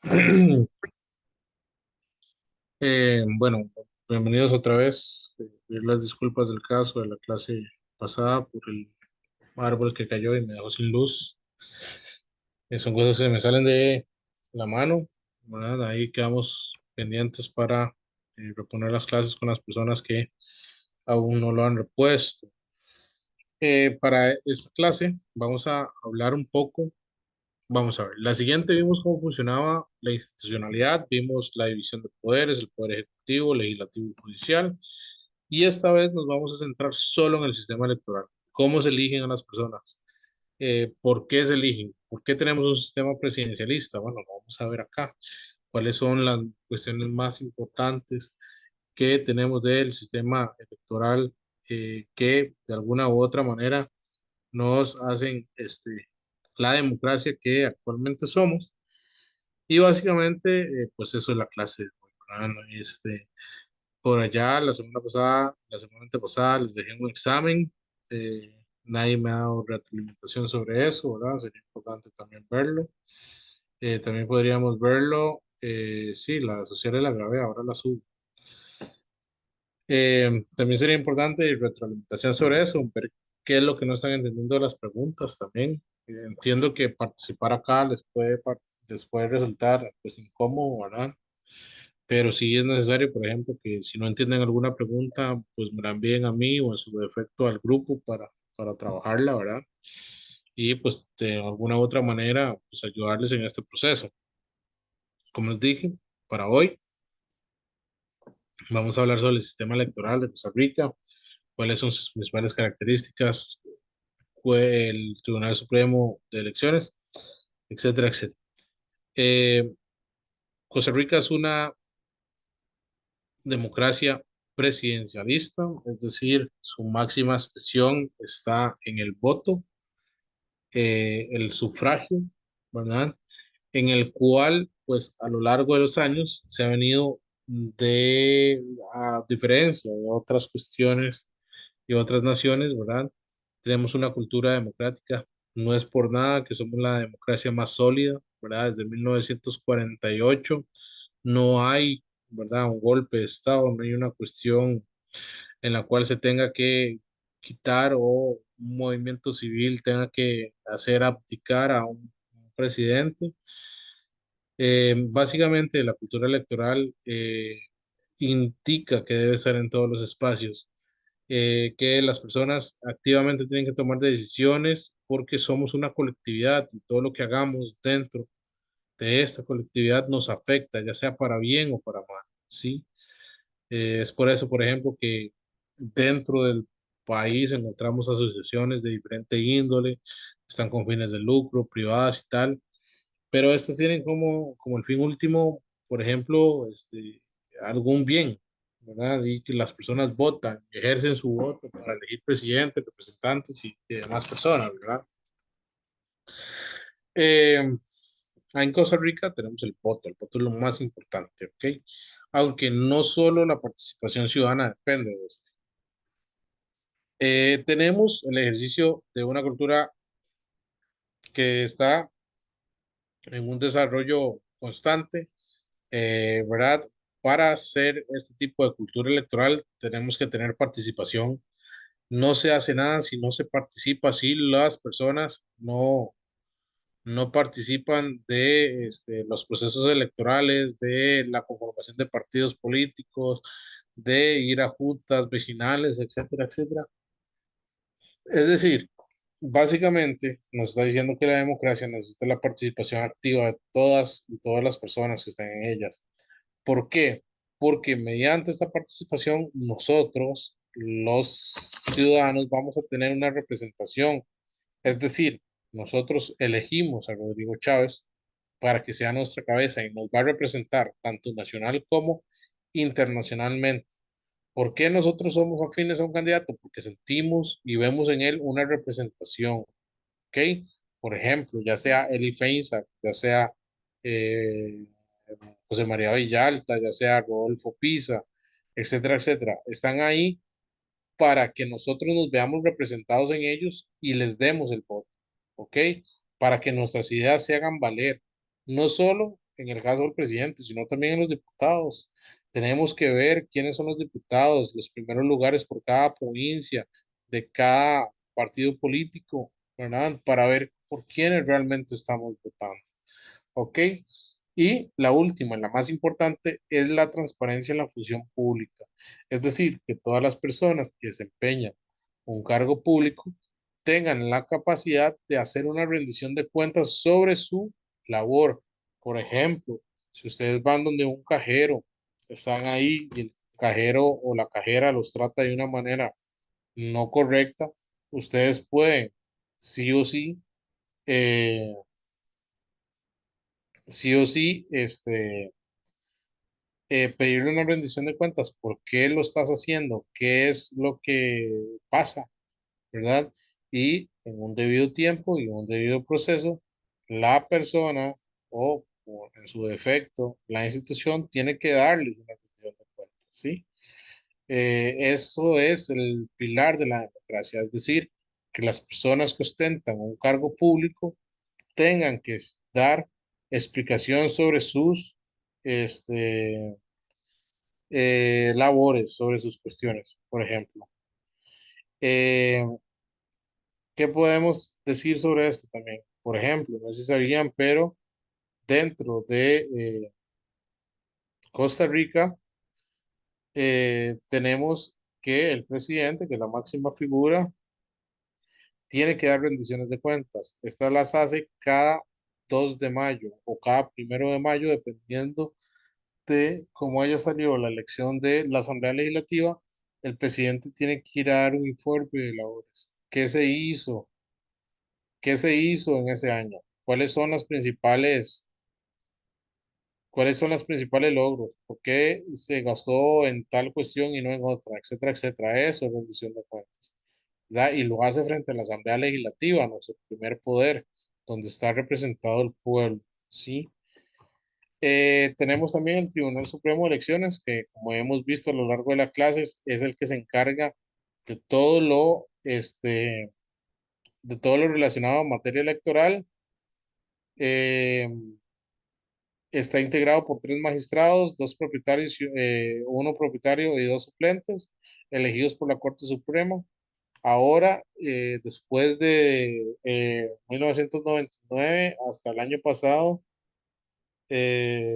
Bueno, bienvenidos otra vez. Pedir las disculpas del caso de la clase pasada por el árbol que cayó y me dejó sin luz. Son cosas que se me salen de la mano, ¿verdad? Ahí quedamos pendientes para reponer las clases con las personas que aún no lo han repuesto. Para esta clase vamos a hablar un poco. Vamos a ver, la siguiente vimos cómo funcionaba la institucionalidad, vimos la división de poderes, el poder ejecutivo, legislativo y judicial, y esta vez nos vamos a centrar solo en el sistema electoral, cómo se eligen a las personas, por qué se eligen, por qué tenemos un sistema presidencialista. Bueno, lo vamos a ver acá, cuáles son las cuestiones más importantes que tenemos del sistema electoral, que de alguna u otra manera nos hacen la democracia que actualmente somos. Y básicamente, pues eso es la clase de hoy, ¿verdad? No, por allá, la semana antepasada, les dejé un examen. Nadie me ha dado retroalimentación sobre eso, ¿verdad? Sería importante también verlo. También podríamos verlo. Sí, la social la grabé, ahora la subo. También sería importante retroalimentación sobre eso, ver qué es lo que no están entendiendo de las preguntas también. Entiendo que participar acá les puede resultar pues incómodo, ¿verdad? Pero sí es necesario, por ejemplo, que si no entienden alguna pregunta, pues me la envíen a mí o en su defecto al grupo para trabajarla, ¿verdad? Y pues de alguna u otra manera, pues ayudarles en este proceso. Como les dije, para hoy vamos a hablar sobre el sistema electoral de Costa Rica, cuáles son sus principales características, fue el Tribunal Supremo de Elecciones, etcétera, etcétera. Eh, Costa Rica es una democracia presidencialista, es decir, su máxima expresión está en el voto, el sufragio, ¿verdad? En el cual, pues, a lo largo de los años se ha venido a diferencia de otras cuestiones y otras naciones, ¿verdad? Tenemos una cultura democrática, no es por nada que somos la democracia más sólida, ¿verdad? Desde 1948 no hay, ¿verdad? Un golpe de Estado, no hay una cuestión en la cual se tenga que quitar o un movimiento civil tenga que hacer abdicar a un presidente. Básicamente, la cultura electoral indica que debe estar en todos los espacios, que las personas activamente tienen que tomar decisiones porque somos una colectividad y todo lo que hagamos dentro de esta colectividad nos afecta, ya sea para bien o para mal, ¿sí? Es por eso, por ejemplo, que dentro del país encontramos asociaciones de diferente índole, están con fines de lucro, privadas y tal, pero estas tienen como el fin último, por ejemplo, algún bien, ¿verdad? Y que las personas votan, ejercen su voto para elegir presidentes, representantes y demás personas, ¿verdad? Eh, en Costa Rica tenemos el voto es lo más importante, ¿ok? Aunque no solo la participación ciudadana depende de esto. Tenemos el ejercicio de una cultura que está en un desarrollo constante, ¿verdad? Para hacer este tipo de cultura electoral tenemos que tener participación. No se hace nada si no se participa, si las personas no participan de los procesos electorales, de la conformación de partidos políticos, de ir a juntas vecinales, etcétera, etcétera. Es decir, básicamente nos está diciendo que la democracia necesita la participación activa de todas y todas las personas que están en ellas. ¿Por qué? Porque mediante esta participación nosotros, los ciudadanos, vamos a tener una representación. Es decir, nosotros elegimos a Rodrigo Chávez para que sea nuestra cabeza y nos va a representar tanto nacional como internacionalmente. ¿Por qué nosotros somos afines a un candidato? Porque sentimos y vemos en él una representación, ¿ok? Por ejemplo, ya sea Eli Feinsack, ya sea eh, José María Villalta, ya sea Rodolfo Pisa, etcétera, etcétera. Están ahí para que nosotros nos veamos representados en ellos y les demos el voto, ¿ok? Para que nuestras ideas se hagan valer, no solo en el caso del presidente, sino también en los diputados. Tenemos que ver quiénes son los diputados, los primeros lugares por cada provincia, de cada partido político, ¿verdad? Para ver por quiénes realmente estamos votando. ¿Ok? Y la última, la más importante, es la transparencia en la función pública. Es decir, que todas las personas que desempeñan un cargo público tengan la capacidad de hacer una rendición de cuentas sobre su labor. Por ejemplo, si ustedes van donde un cajero, están ahí y el cajero o la cajera los trata de una manera no correcta, ustedes pueden sí o sí, eh, sí o sí, pedirle una rendición de cuentas. ¿Por qué lo estás haciendo? ¿Qué es lo que pasa? ¿Verdad? Y en un debido tiempo y en un debido proceso, la persona o en su defecto, la institución tiene que darles una rendición de cuentas, ¿sí? Eso es el pilar de la democracia, es decir, que las personas que ostentan un cargo público tengan que dar explicación sobre sus este, labores, sobre sus cuestiones, por ejemplo. Eh, ¿Qué podemos decir sobre esto también? Por ejemplo, no sé si sabían, pero dentro de Costa Rica tenemos que el presidente, que es la máxima figura, tiene que dar rendiciones de cuentas. Estas las hace cada 2 de mayo o cada 1 de mayo, dependiendo de cómo haya salido la elección de la Asamblea Legislativa. El presidente tiene que ir a dar un informe de labores. ¿Qué se hizo? ¿Qué se hizo en ese año? ¿Cuáles son las principales logros? ¿Por qué se gastó en tal cuestión y no en otra? Etcétera, etcétera. Eso es rendición de cuentas, ¿verdad? Y lo hace frente a la Asamblea Legislativa, nuestro primer poder, donde está representado el pueblo, ¿sí? Tenemos también el Tribunal Supremo de Elecciones, que como hemos visto a lo largo de las clases, es el que se encarga de de todo lo relacionado a materia electoral. Eh, Está integrado por 3 magistrados, 2 propietarios, uno propietario y 2 suplentes, elegidos por la Corte Suprema. Ahora, después de 1999 hasta el año pasado, eh,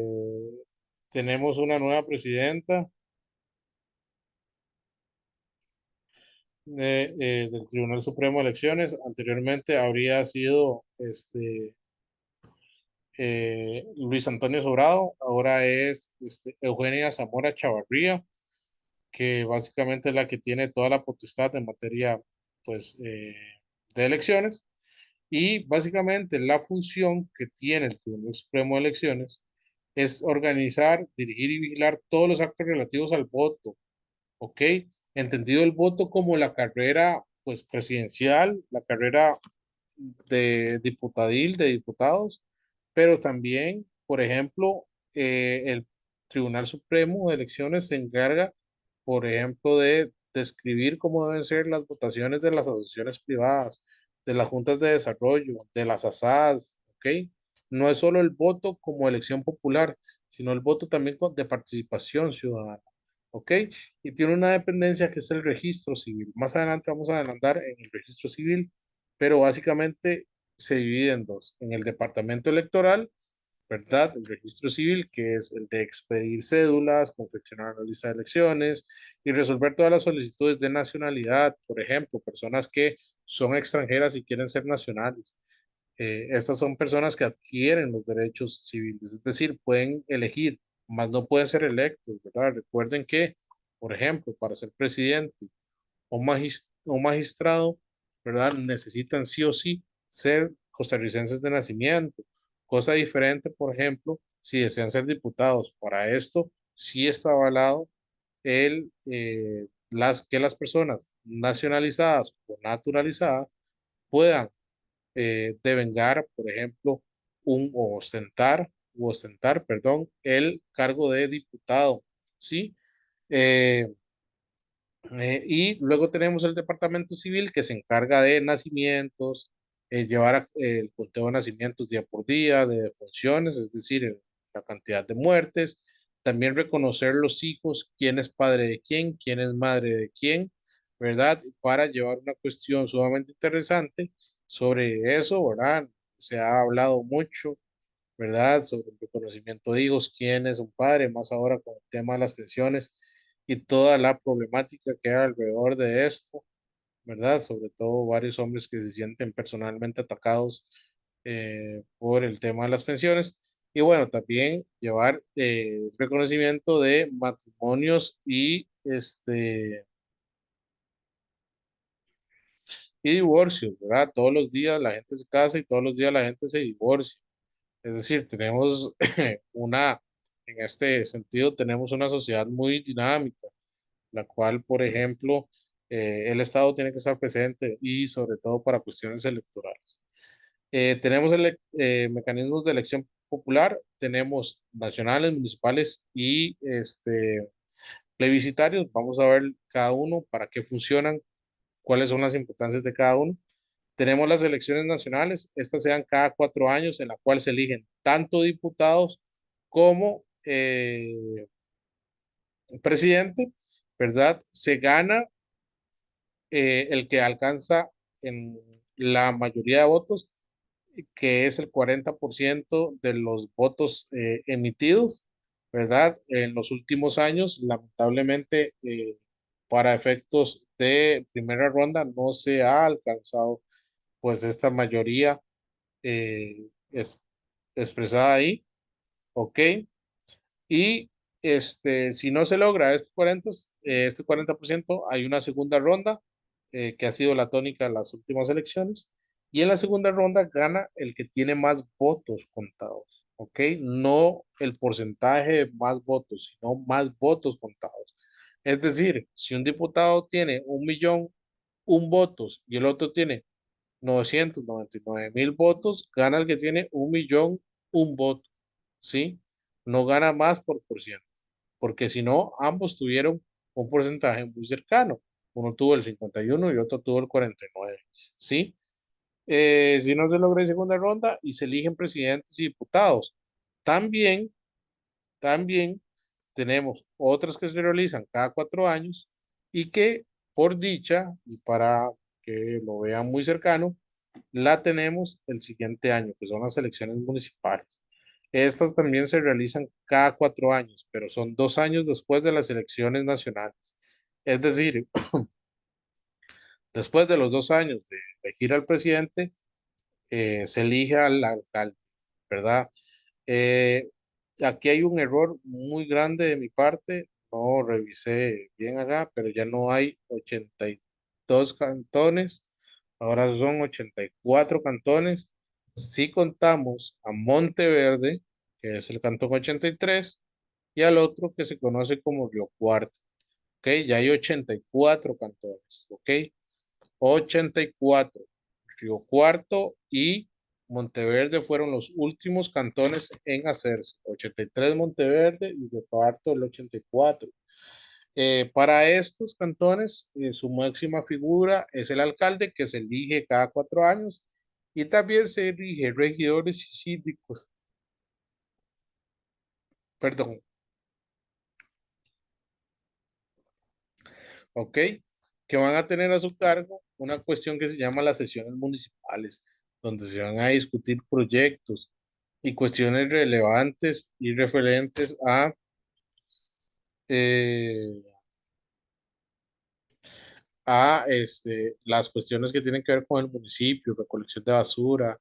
tenemos una nueva presidenta del Tribunal Supremo de Elecciones. Anteriormente habría sido Luis Antonio Sobrado, ahora es Eugenia Zamora Chavarría, que básicamente es la que tiene toda la potestad en materia, pues, de elecciones. Y básicamente la función que tiene el Tribunal Supremo de Elecciones es organizar, dirigir y vigilar todos los actos relativos al voto, ¿ok? Entendido el voto como la carrera, pues, presidencial, la carrera de diputadil, de diputados, pero también, por ejemplo, el Tribunal Supremo de Elecciones se encarga, por ejemplo, de describir cómo deben ser las votaciones de las asociaciones privadas, de las juntas de desarrollo, de las ASAs, ¿ok? No es solo el voto como elección popular, sino el voto también de participación ciudadana, ¿ok? Y tiene una dependencia que es el registro civil. Más adelante vamos a adelantar en el registro civil, pero básicamente se divide en dos, en el departamento electoral, ¿verdad? El registro civil, que es el de expedir cédulas, confeccionar la lista de elecciones y resolver todas las solicitudes de nacionalidad, por ejemplo, personas que son extranjeras y quieren ser nacionales. Estas son personas que adquieren los derechos civiles, es decir, pueden elegir, mas no pueden ser electos, ¿verdad? Recuerden que, por ejemplo, para ser presidente o magistrado, ¿verdad? Necesitan sí o sí ser costarricenses de nacimiento. Cosa diferente, por ejemplo, si desean ser diputados. Para esto sí está avalado que las personas nacionalizadas o naturalizadas puedan devengar, por ejemplo, perdón, el cargo de diputado, ¿sí? Eh, y luego tenemos el departamento civil que se encarga de nacimientos, el conteo de nacimientos día por día, de defunciones, es decir, la cantidad de muertes, también reconocer los hijos, quién es padre de quién, quién es madre de quién, ¿verdad? Para llevar una cuestión sumamente interesante sobre eso, ¿verdad? Se ha hablado mucho, ¿verdad? Sobre el reconocimiento de hijos, quién es un padre, más ahora con el tema de las pensiones y toda la problemática que hay alrededor de esto, ¿verdad? Sobre todo varios hombres que se sienten personalmente atacados por el tema de las pensiones. Y bueno, también llevar reconocimiento de matrimonios y divorcios, ¿verdad? Todos los días la gente se casa y todos los días la gente se divorcia. Es decir, tenemos una, en este sentido, tenemos una sociedad muy dinámica, la cual, por ejemplo, el Estado tiene que estar presente y sobre todo para cuestiones electorales. Tenemos mecanismos de elección popular, tenemos nacionales, municipales y plebiscitarios. Vamos a ver cada uno, para qué funcionan, cuáles son las importancias de cada uno. Tenemos las elecciones nacionales, estas se dan cada 4 años, en la cual se eligen tanto diputados como presidente, ¿verdad? Se gana el que alcanza en la mayoría de votos, que es el 40% de los votos emitidos, ¿verdad? En los últimos años, lamentablemente, para efectos de primera ronda, no se ha alcanzado pues esta mayoría es, expresada ahí, ¿ok? Y si no se logra este 40%, hay una segunda ronda que ha sido la tónica de las últimas elecciones. Y en la segunda ronda gana el que tiene más votos contados, ¿ok? No el porcentaje de más votos, sino más votos contados. Es decir, si un diputado tiene 1.000.001 votos y el otro tiene 999.000 votos, gana el que tiene 1.000.001 votos, ¿sí? No gana más por ciento, porque si no, ambos tuvieron un porcentaje muy cercano. Uno tuvo el 51 y otro tuvo el 49, ¿sí? Si no se logra en segunda ronda y se eligen presidentes y diputados. También, también tenemos otras que se realizan cada 4 años y que por dicha y para que lo vean muy cercano, la tenemos el siguiente año, que son las elecciones municipales. Estas también se realizan cada 4 años, pero son 2 años después de las elecciones nacionales. Es decir, después de los 2 años de elegir al presidente, se elige al alcalde, ¿verdad? Eh, Aquí hay un error muy grande de mi parte, no revisé bien acá, pero ya no hay 82 cantones, ahora son 84 cantones. Si contamos a Monteverde, que es el cantón 83, y al otro que se conoce como Río Cuarto, ¿ok? Ya hay 84 cantones, ¿ok? 84. Río Cuarto y Monteverde fueron los últimos cantones en hacerse. 83 Monteverde y Río Cuarto el 84. Para estos cantones, su máxima figura es el alcalde, que se elige cada 4 años, y también se elige regidores y síndicos, perdón, ¿ok? Que van a tener a su cargo una cuestión que se llama las sesiones municipales, donde se van a discutir proyectos y cuestiones relevantes y referentes eh, a las cuestiones que tienen que ver con el municipio, recolección de basura,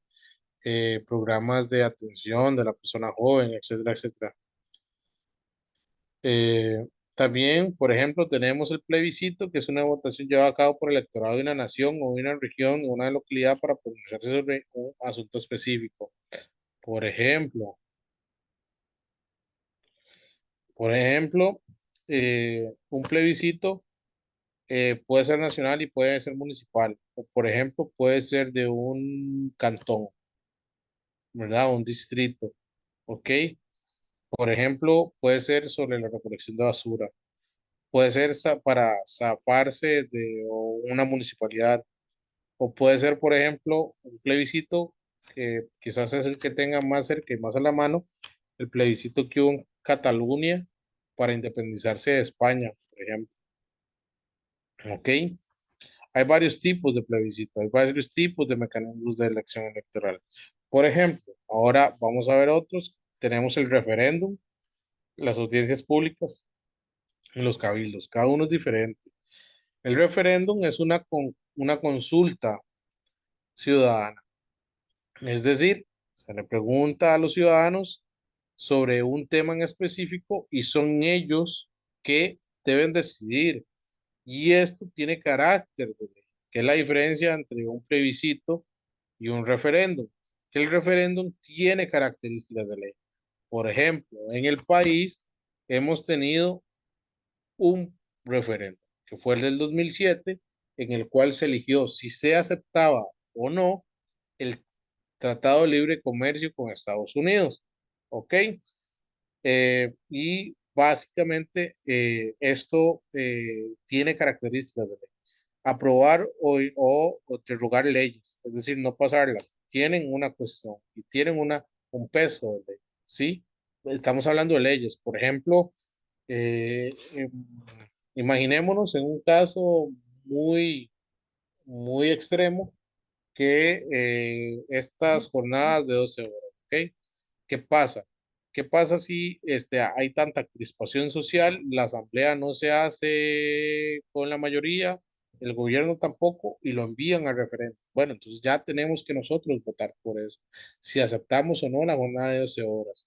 programas de atención de la persona joven, etcétera, etcétera. Eh, También, por ejemplo, tenemos el plebiscito, que es una votación llevada a cabo por el electorado de una nación o de una región o una localidad para pronunciarse sobre un asunto específico. Por ejemplo, por ejemplo, un plebiscito puede ser nacional y puede ser municipal. O, por ejemplo, puede ser de un cantón, ¿verdad? Un distrito, ¿ok? Por ejemplo, puede ser sobre la recolección de basura. Puede ser para zafarse de una municipalidad, o puede ser, por ejemplo, un plebiscito que quizás es el que tenga más cerca y más a la mano, el plebiscito que hubo en Cataluña para independizarse de España, por ejemplo. ¿Ok? Hay varios tipos de plebiscito, hay varios tipos de mecanismos de elección electoral. Por ejemplo, ahora vamos a ver otros. Tenemos el referéndum, las audiencias públicas y los cabildos. Cada uno es diferente. El referéndum es una consulta ciudadana. Es decir, se le pregunta a los ciudadanos sobre un tema en específico y son ellos que deben decidir. Y esto tiene carácter de ley, que es la diferencia entre un plebiscito y un referéndum. Que el referéndum tiene características de ley. Por ejemplo, en el país hemos tenido un referéndum, que fue el del 2007, en el cual se eligió si se aceptaba o no el Tratado de Libre Comercio con Estados Unidos. ¿Ok? Y básicamente esto tiene características de ley. Aprobar o derogar leyes, es decir, no pasarlas, tienen una cuestión y tienen un peso de ley, ¿sí? Estamos hablando de leyes. Por ejemplo, imaginémonos en un caso muy, muy extremo que estas jornadas de 12 horas, ¿ok? ¿Qué pasa? ¿Qué pasa si hay tanta crispación social? La asamblea no se hace con la mayoría, el gobierno tampoco, y lo envían al referéndum. Bueno, entonces ya tenemos que nosotros votar por eso, si aceptamos o no la jornada de 12 horas,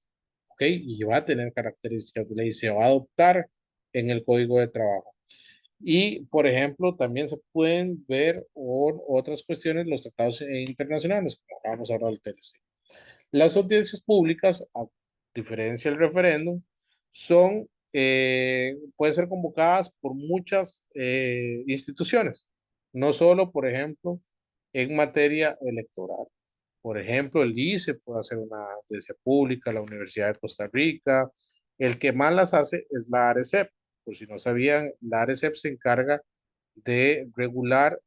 ¿ok? Y va a tener características de ley, se va a adoptar en el Código de Trabajo. Y, por ejemplo, también se pueden ver otras cuestiones, los tratados internacionales, como vamos a hablar del TLC. Las audiencias públicas, a diferencia del referéndum, pueden ser convocadas por muchas instituciones, no solo, por ejemplo, en materia electoral. Por ejemplo, el ICE puede hacer una audiencia pública, la Universidad de Costa Rica. El que más las hace es la ARECEP. Por si no sabían, la ARECEP se encarga de regular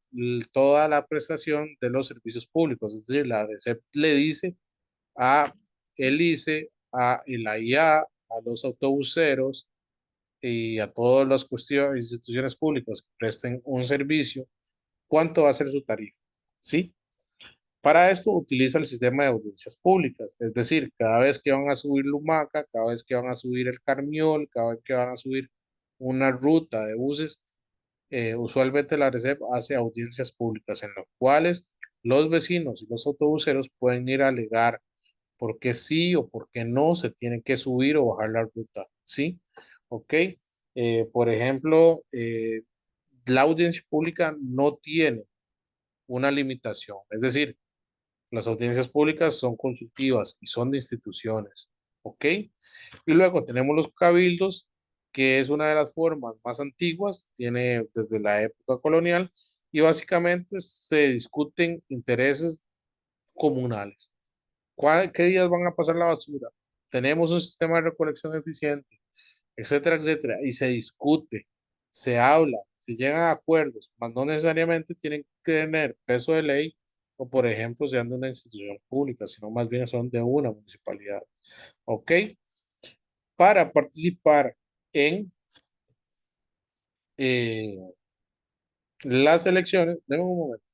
toda la prestación de los servicios públicos. Es decir, la ARECEP le dice a el ICE, a la IA, a los autobuseros y a todas las instituciones públicas que presten un servicio, cuánto va a ser su tarifa, ¿sí? Para esto utiliza el sistema de audiencias públicas, es decir, cada vez que van a subir Lumaca, cada vez que van a subir el Carmiol, cada vez que van a subir una ruta de buses, usualmente la RECEP hace audiencias públicas en las cuales los vecinos y los autobuseros pueden ir a alegar por qué sí o por qué no se tiene que subir o bajar la ruta, ¿sí? ¿Ok? Por ejemplo, la audiencia pública no tiene una limitación, es decir, las audiencias públicas son consultivas y son de instituciones, ¿ok? Y luego tenemos los cabildos, que es una de las formas más antiguas, tiene desde la época colonial, y básicamente se discuten intereses comunales. ¿Qué días van a pasar la basura? Tenemos un sistema de recolección eficiente, etcétera, etcétera, y se discute, se habla, se llegan a acuerdos, mas no necesariamente tienen que tener peso de ley o, por ejemplo, sean de una institución pública, sino más bien son de una municipalidad. ¿Ok? Para participar en eh, las elecciones, denme un momento.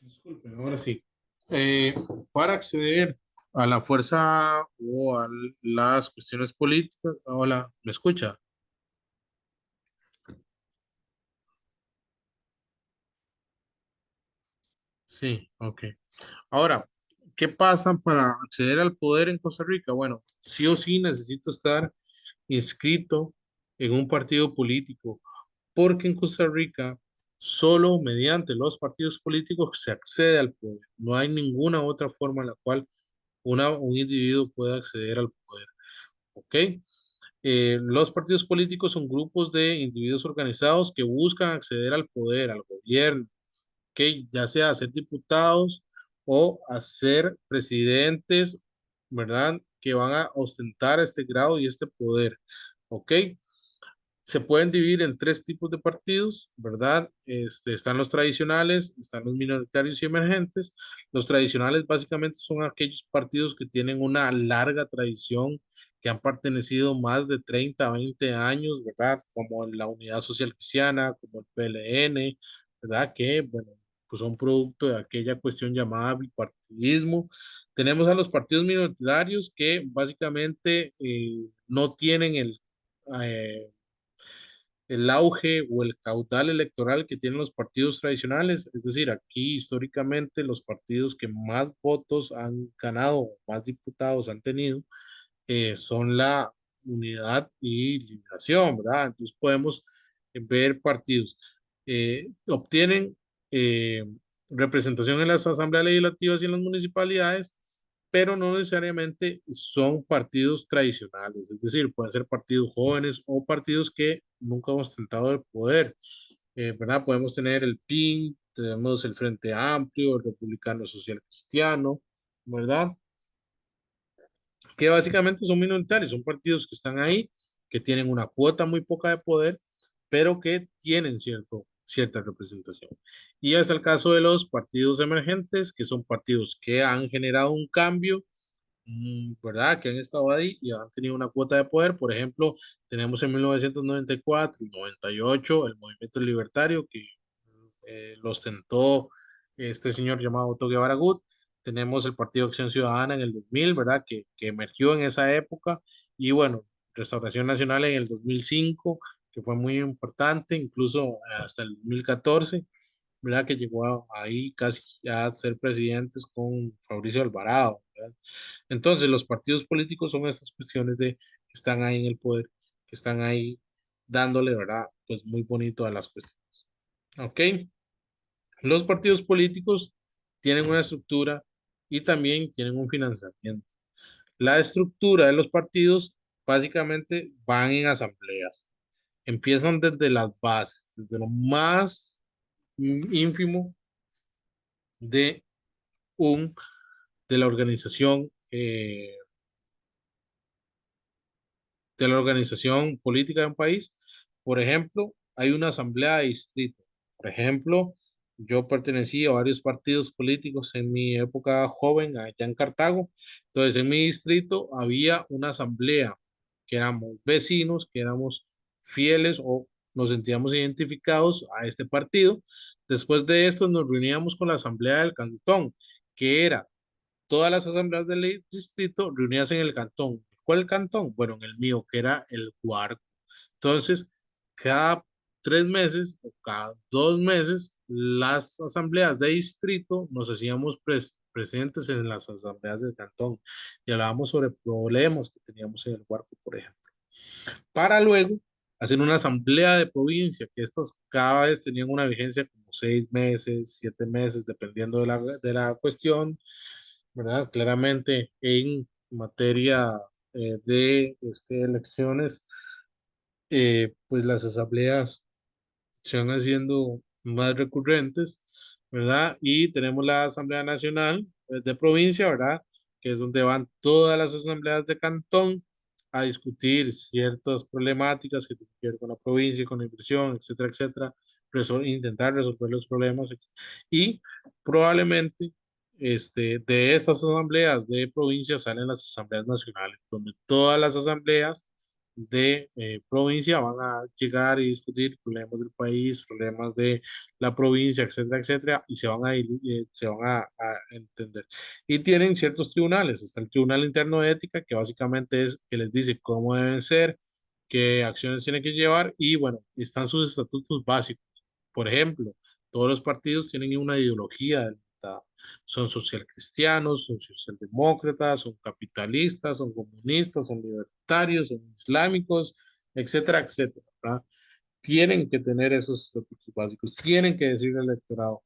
Disculpen, ahora sí. Eh, para acceder a la fuerza o a las cuestiones políticas, hola, ¿me escucha? Sí, ok. Ahora, ¿qué pasa para acceder al poder en Costa Rica? Bueno, sí o sí necesito estar inscrito en un partido político, porque en Costa Rica Solo mediante los partidos políticos se accede al poder. No hay ninguna otra forma en la cual un individuo pueda acceder al poder. ¿Ok? Los partidos políticos son grupos de individuos organizados que buscan acceder al poder, al gobierno, ¿ok? Ya sea a ser diputados o a ser presidentes, ¿verdad? Que van a ostentar este grado y este poder, ¿ok? Se pueden dividir en tres tipos de partidos, ¿verdad? Están los tradicionales, están los minoritarios y emergentes. Los tradicionales básicamente son aquellos partidos que tienen una larga tradición, que han pertenecido más de 30, 20 años, ¿verdad? Como la Unidad Social Cristiana, como el PLN, ¿verdad? Que, bueno, pues son producto de aquella cuestión llamada bipartidismo. Tenemos a los partidos minoritarios que básicamente no tienen eh, el auge o el caudal electoral que tienen los partidos tradicionales. Es decir, aquí históricamente los partidos que más votos han ganado, más diputados han tenido, son la Unidad y Liberación, ¿verdad? Entonces podemos ver partidos. Obtienen eh, representación en las asambleas legislativas y en las municipalidades, pero no necesariamente son partidos tradicionales, es decir, pueden ser partidos jóvenes o partidos que nunca han ostentado el poder, ¿verdad? Podemos tener el PIN, tenemos el Frente Amplio, el Republicano Social Cristiano, ¿verdad? Que básicamente son minoritarios, son partidos que están ahí, que tienen una cuota muy poca de poder, pero que tienen cierta representación. Y es el caso de los partidos emergentes, que son partidos que han generado un cambio, ¿verdad? Que han estado ahí y han tenido una cuota de poder. Por ejemplo, tenemos en 1994 y 98 el Movimiento Libertario, que lo ostentó este señor llamado Otto Guevara Gut. Tenemos el Partido Acción Ciudadana en el 2000, ¿verdad? Que emergió en esa época. Y bueno, Restauración Nacional en el 2005, que fue muy importante, incluso hasta el 2014, ¿verdad? Que llegó ahí casi a ser presidentes con Fabricio Alvarado, ¿verdad? Entonces, los partidos políticos son estas cuestiones de que están ahí en el poder, que están ahí dándole, ¿verdad? Pues muy bonito a las cuestiones. ¿Ok? Los partidos políticos tienen una estructura y también tienen un financiamiento. La estructura de los partidos básicamente van en asambleas. Empiezan desde las bases, desde lo más ínfimo de un de la organización política de un país. Por ejemplo, hay una asamblea de distrito. Por ejemplo, yo pertenecí a varios partidos políticos en mi época joven allá en Cartago. Entonces, en mi distrito había una asamblea que éramos vecinos, que éramos fieles o nos sentíamos identificados a este partido. Después de esto, nos reuníamos con la asamblea del cantón, que era todas las asambleas del distrito reunidas en el cantón. ¿Cuál cantón? Bueno, en el mío, que era el Guarco. Entonces, cada 3 meses o cada 2 meses, las asambleas de distrito nos hacíamos presentes en las asambleas del cantón y hablábamos sobre problemas que teníamos en el Guarco, por ejemplo. Para luego hacer una asamblea de provincia, que estas cada vez tenían una vigencia como 6 meses, 7 meses, dependiendo de la cuestión, ¿verdad? Claramente en materia de elecciones, pues las asambleas se van haciendo más recurrentes, ¿verdad? Y tenemos la Asamblea Nacional de provincia, ¿verdad? Que es donde van todas las asambleas de cantón a discutir ciertas problemáticas que tienen que ver con la provincia, con la inversión, etcétera, etcétera, intentar resolver los problemas. Y probablemente de estas asambleas de provincia salen las asambleas nacionales, donde todas las asambleas de provincia van a llegar y discutir problemas del país, problemas de la provincia, etcétera, etcétera, y se van a entender. Y tienen ciertos tribunales. Está el Tribunal Interno de Ética, que básicamente es que les dice cómo deben ser, qué acciones tienen que llevar, y bueno, están sus estatutos básicos. Por ejemplo, todos los partidos tienen una ideología delimitada. Son socialcristianos, son socialdemócratas, son capitalistas, son comunistas, son libertarios, son islámicos, etcétera, etcétera, ¿verdad? tienen que tener esos estatutos básicos, tienen que decirle al electorado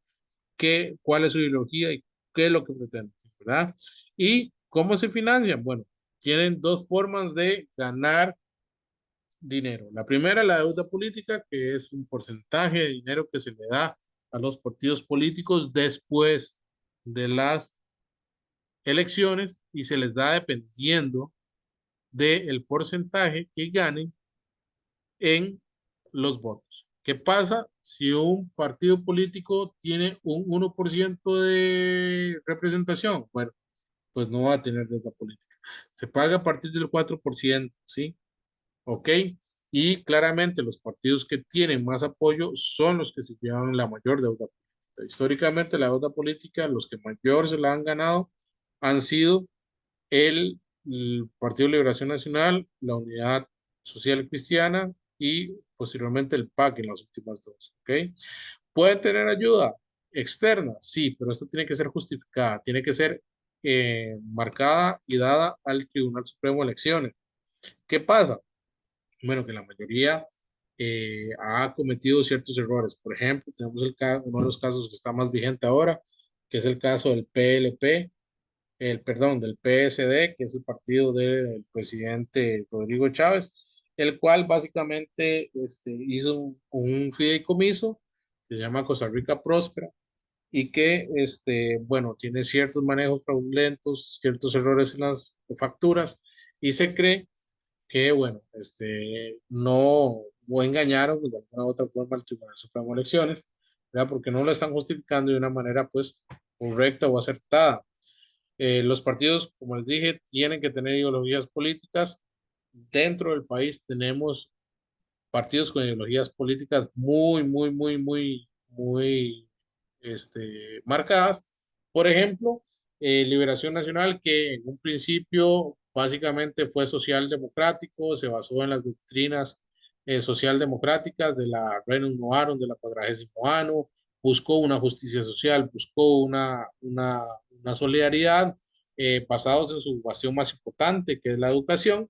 cuál es su ideología y qué es lo que pretenden, ¿verdad? ¿Y cómo se financian? Bueno, tienen dos formas de ganar dinero. La primera, la deuda política, que es un porcentaje de dinero que se le da a los partidos políticos después de las elecciones y se les da dependiendo del porcentaje que ganen en los votos. ¿Qué pasa si un partido político tiene un 1% de representación? Bueno, pues no va a tener deuda política. Se paga a partir del 4%, ¿sí? ¿Ok? Y claramente los partidos que tienen más apoyo son los que se llevan la mayor deuda política. Históricamente la deuda política, los que mayor se la han ganado han sido el Partido de Liberación Nacional, la Unidad Social Cristiana y posteriormente el PAC en las últimas dos. ¿Ok? ¿Pueden tener ayuda externa? Sí, pero esta tiene que ser justificada, tiene que ser marcada y dada al Tribunal Supremo de Elecciones. ¿Qué pasa? Bueno, que la mayoría ha cometido ciertos errores. Por ejemplo, tenemos uno de los casos que está más vigente ahora, que es el caso del PLP, perdón, del PSD, que es el partido del presidente Rodrigo Chávez, el cual básicamente hizo un fideicomiso que se llama Costa Rica Próspera y que, bueno, tiene ciertos manejos fraudulentos, ciertos errores en las facturas y se cree que, bueno, no o engañaron pues, de alguna u otra forma al Tribunal Supremo de Elecciones, ¿verdad? Porque no lo están justificando de una manera, pues, correcta o acertada. Los partidos, como les dije, tienen que tener ideologías políticas. Dentro del país tenemos partidos con ideologías políticas muy marcadas. Por ejemplo, Liberación Nacional, que en un principio básicamente fue socialdemocrático, se basó en las doctrinas socialdemocráticas de la Reino Novarum, de la Cuadragésimo Ano, buscó una justicia social, buscó una solidaridad basados en su bastión más importante, que es la educación,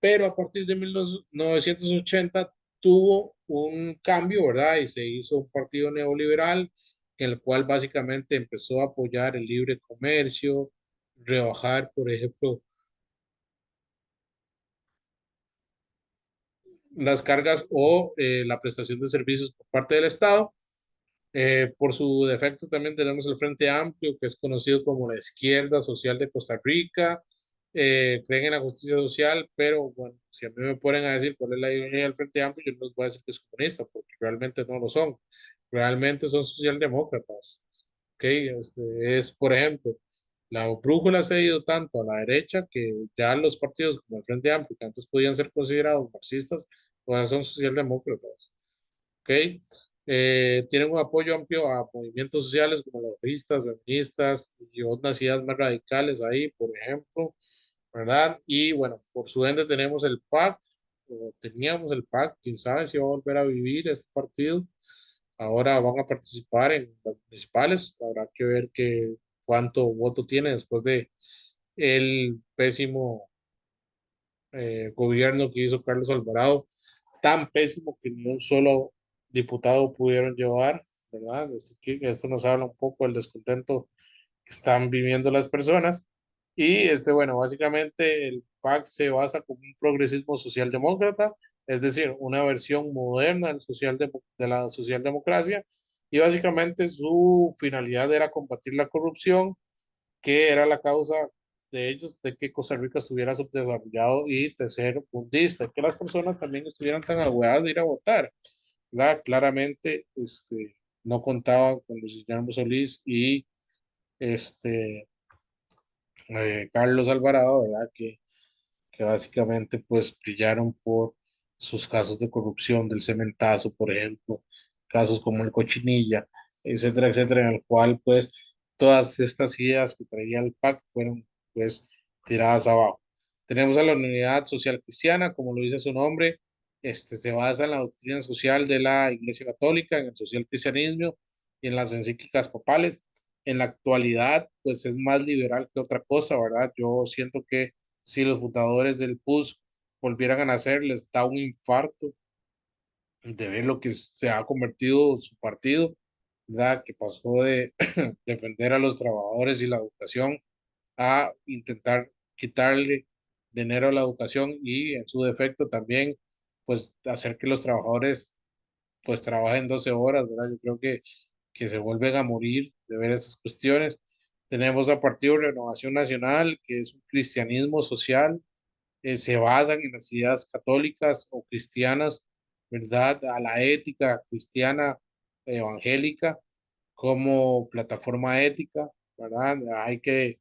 pero a partir de 1980 tuvo un cambio, ¿verdad? Y se hizo un partido neoliberal en el cual básicamente empezó a apoyar el libre comercio, rebajar, por ejemplo, las cargas o la prestación de servicios por parte del Estado. Por su defecto también tenemos el Frente Amplio, que es conocido como la izquierda social de Costa Rica. Creen en la justicia social, pero bueno, si a mí me ponen a decir cuál es la ideología del Frente Amplio, yo no les voy a decir que es comunista, porque realmente no lo son. Realmente son socialdemócratas. ¿Ok? Es, por ejemplo, la brújula se ha ido tanto a la derecha que ya los partidos como el Frente Amplio, que antes podían ser considerados marxistas, ahora son socialdemócratas. ¿Ok? Tienen un apoyo amplio a movimientos sociales como los feministas y otras ideas más radicales ahí, por ejemplo, ¿verdad? Y bueno, por su ende tenemos el PAC, o teníamos el PAC, quién sabe si va a volver a vivir este partido. Ahora van a participar en las municipales, habrá que ver cuánto voto tiene después de el pésimo gobierno que hizo Carlos Alvarado, tan pésimo que ni un solo diputado pudieron llevar, ¿verdad? Así que esto nos habla un poco del descontento que están viviendo las personas. Y bueno, básicamente el PAC se basa como un progresismo socialdemócrata, es decir, una versión moderna de la socialdemocracia, y básicamente su finalidad era combatir la corrupción, que era la causa de ellos de que Costa Rica estuviera subdesarrollado y tercermundista, que las personas también estuvieran tan ahueadas de ir a votar, ¿verdad? Claramente, no contaban con Luis Guillermo Solís y este, Carlos Alvarado, ¿verdad? Que básicamente pues brillaron por sus casos de corrupción del cementazo, por ejemplo, casos como el Cochinilla, etcétera, etcétera, en el cual pues todas estas ideas que traía el PAC fueron pues tiradas abajo. Tenemos a la Unidad Social Cristiana, como lo dice su nombre, se basa en la doctrina social de la Iglesia Católica, en el social cristianismo y en las encíclicas papales. En la actualidad, pues es más liberal que otra cosa, ¿verdad? Yo siento que si los fundadores del PUS volvieran a nacer, les da un infarto de ver lo que se ha convertido su partido, ¿verdad? Que pasó de defender a los trabajadores y la educación a intentar quitarle dinero a la educación y en su defecto también, pues hacer que los trabajadores pues trabajen 12 horas, ¿verdad? Yo creo que se vuelven a morir de ver esas cuestiones. Tenemos a Partido Renovación Nacional, que es un cristianismo social, se basan en las ideas católicas o cristianas, ¿verdad? A la ética cristiana evangélica como plataforma ética, ¿verdad? Hay que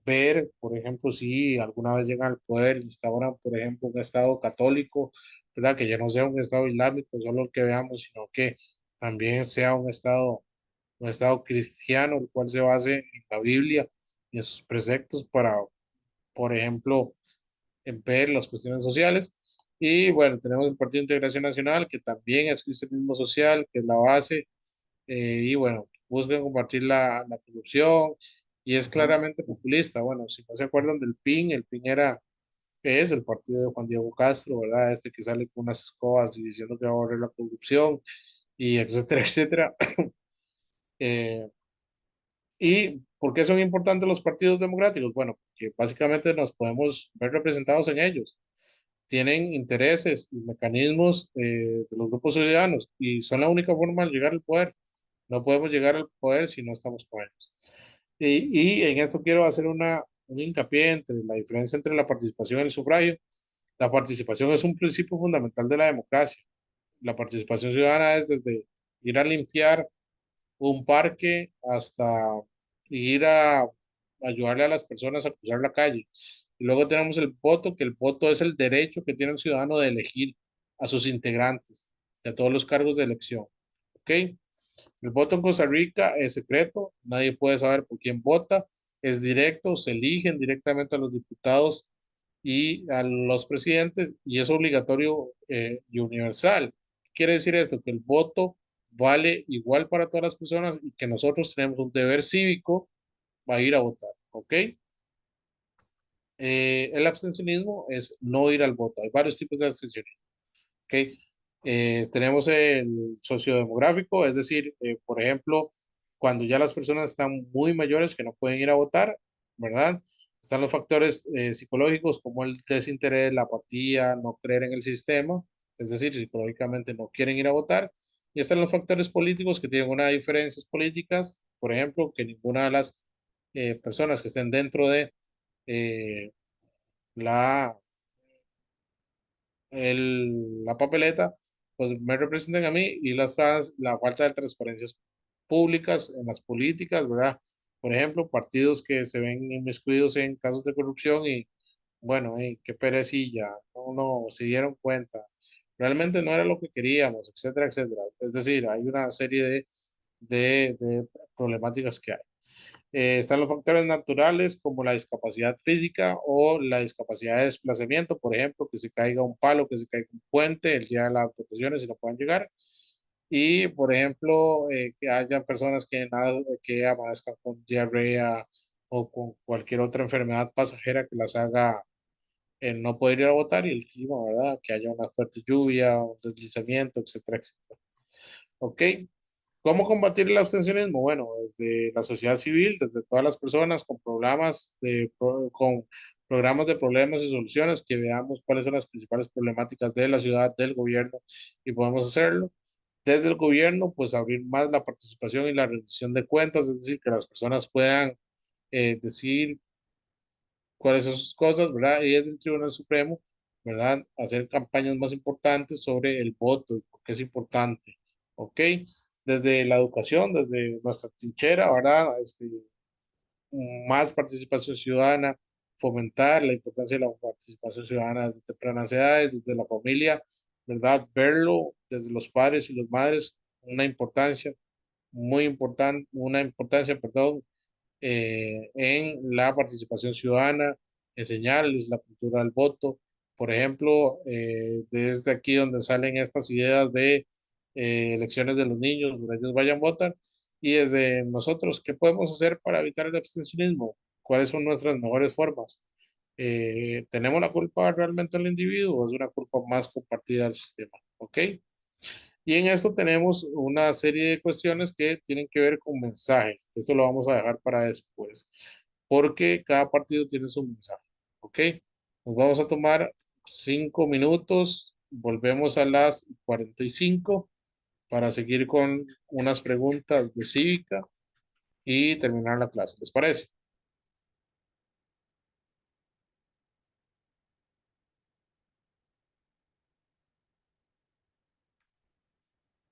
ver, por ejemplo, si alguna vez llegan al poder, instauran, por ejemplo, un Estado católico, ¿verdad? Que ya no sea un Estado islámico, solo el que veamos, sino que también sea un Estado cristiano, el cual se base en la Biblia y en sus preceptos para, por ejemplo, en ver las cuestiones sociales. Y bueno, tenemos el Partido de Integración Nacional, que también es cristianismo social, que es la base, y bueno, buscan combatir la corrupción y es claramente populista. Bueno, si no se acuerdan del PIN, el PIN era, es el partido de Juan Diego Castro, ¿verdad? Este que sale con unas escobas y diciendo que va a borrar la corrupción y etcétera, etcétera. Eh, ¿Y por qué son importantes los partidos democráticos? Bueno, que básicamente nos podemos ver representados en ellos. Tienen intereses y mecanismos de los grupos ciudadanos y son la única forma de llegar al poder. No podemos llegar al poder si no estamos con ellos. Y en esto quiero hacer un hincapié entre la diferencia entre la participación y el sufragio. La participación es un principio fundamental de la democracia. La participación ciudadana es desde ir a limpiar un parque hasta ir a ayudarle a las personas a cruzar la calle. Y luego tenemos el voto, que el voto es el derecho que tiene el ciudadano de elegir a sus integrantes y a todos los cargos de elección. ¿Ok? El voto en Costa Rica es secreto, nadie puede saber por quién vota, es directo, se eligen directamente a los diputados y a los presidentes y es obligatorio y universal. ¿Qué quiere decir esto? Que el voto vale igual para todas las personas y que nosotros tenemos un deber cívico para ir a votar, ¿ok? El abstencionismo es no ir al voto. Hay varios tipos de abstencionismo. ¿Ok? Tenemos el sociodemográfico, es decir, por ejemplo, cuando ya las personas están muy mayores que no pueden ir a votar, ¿verdad? Están los factores psicológicos como el desinterés, la apatía, no creer en el sistema, es decir, psicológicamente no quieren ir a votar. Y están los factores políticos que tienen unas diferencias políticas, por ejemplo, que ninguna de las personas que estén dentro de eh, la la papeleta, pues me representan a mí y la falta de transparencias públicas en las políticas, ¿verdad? Por ejemplo, partidos que se ven inmiscuidos en casos de corrupción y, bueno, qué perecilla, no se dieron cuenta. Realmente no era lo que queríamos, etcétera, etcétera. Es decir, hay una serie de problemáticas que hay. Están los factores naturales como la discapacidad física o la discapacidad de desplazamiento, por ejemplo, que se caiga un palo, que se caiga un puente el día de las votaciones y no puedan llegar. Y, por ejemplo, que haya personas que amanezcan con diarrea o con cualquier otra enfermedad pasajera que las haga no poder ir a votar y el clima, ¿verdad? Que haya una fuerte lluvia, un deslizamiento, etcétera, etcétera. ¿Ok? ¿Cómo combatir el abstencionismo? Bueno, desde la sociedad civil, desde todas las personas con con programas de problemas y soluciones, que veamos cuáles son las principales problemáticas de la ciudad, del gobierno, y podemos hacerlo. Desde el gobierno, pues abrir más la participación y la rendición de cuentas, es decir, que las personas puedan decir cuáles son sus cosas, ¿verdad? Y desde el Tribunal Supremo, ¿verdad? Hacer campañas más importantes sobre el voto y por qué es importante, ¿ok? Desde la educación, desde nuestra trinchera, ¿verdad? Más participación ciudadana, fomentar la importancia de la participación ciudadana desde tempranas edades, desde la familia, ¿verdad? Verlo desde los padres y las madres, una importancia muy importante, una importancia, perdón, en la participación ciudadana, enseñarles la cultura del voto. Por ejemplo, desde aquí donde salen estas ideas de elecciones de los niños, donde ellos vayan a votar, y desde nosotros, ¿qué podemos hacer para evitar el abstencionismo? ¿Cuáles son nuestras mejores formas? ¿Tenemos la culpa realmente al individuo o es una culpa más compartida del sistema? ¿Ok? Y en esto tenemos una serie de cuestiones que tienen que ver con mensajes. Eso lo vamos a dejar para después, porque cada partido tiene su mensaje. ¿Ok? Nos vamos a tomar 5 minutos. Volvemos a las 45 para seguir con unas preguntas de cívica y terminar la clase. ¿Les parece?